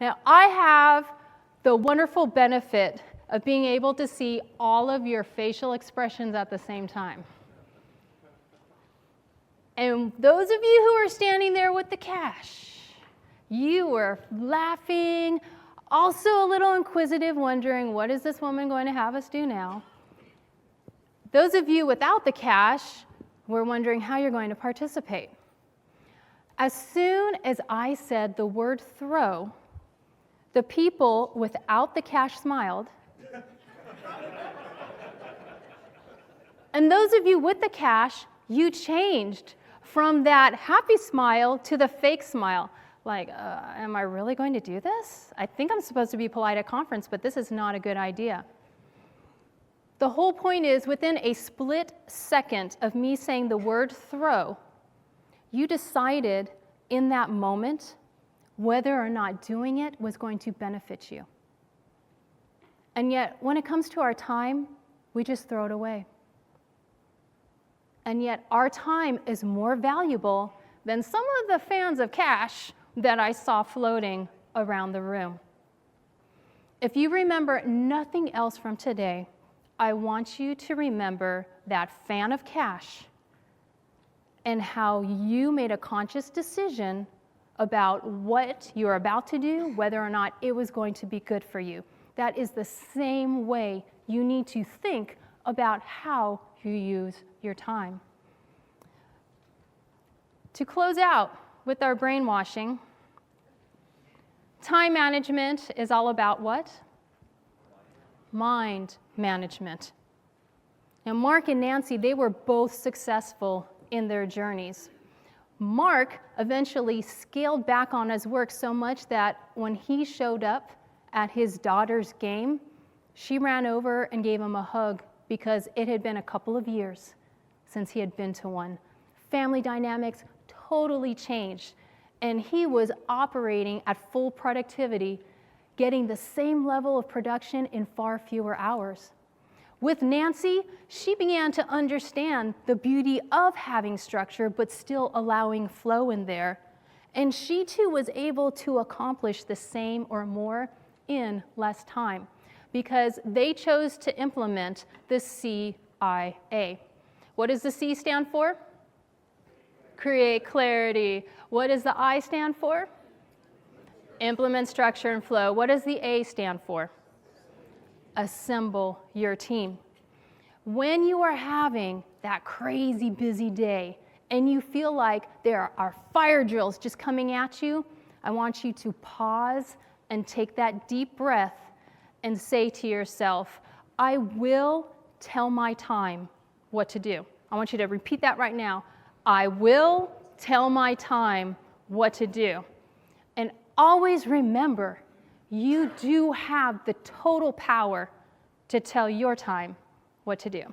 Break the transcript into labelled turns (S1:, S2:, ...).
S1: Now, I have the wonderful benefit of being able to see all of your facial expressions at the same time. And those of you who are standing there with the cash, you were laughing, also a little inquisitive, wondering, what is this woman going to have us do now? Those of you without the cash were wondering how you're going to participate. As soon as I said the word throw, the people without the cash smiled. And those of you with the cash, you changed from that happy smile to the fake smile. Like, am I really going to do this? I think I'm supposed to be polite at conference, but this is not a good idea. The whole point is, within a split second of me saying the word throw, you decided in that moment whether or not doing it was going to benefit you. And yet, when it comes to our time, we just throw it away. And yet, our time is more valuable than some of the fans of cash that I saw floating around the room. If you remember nothing else from today, I want you to remember that fan of cash and how you made a conscious decision about what you're about to do, whether or not it was going to be good for you. That is the same way you need to think about how you use your time. To close out with our brainwashing, time management is all about what? Mind management. Now, Mark and Nancy, they were both successful in their journeys. Mark eventually scaled back on his work so much that when he showed up at his daughter's game, she ran over and gave him a hug because it had been a couple of years since he had been to one. Family dynamics totally changed, and he was operating at full productivity, getting the same level of production in far fewer hours. With Nancy, she began to understand the beauty of having structure, but still allowing flow in there. And she too was able to accomplish the same or more in less time because they chose to implement the CIA. What does the C stand for? Create clarity. What does the I stand for? Implement structure and flow. What does the A stand for? Assemble your team. When you are having that crazy busy day and you feel like there are fire drills just coming at you, I want you to pause and take that deep breath and say to yourself, I will tell my time what to do. I want you to repeat that right now. I will tell my time what to do. And always remember, you do have the total power to tell your time what to do.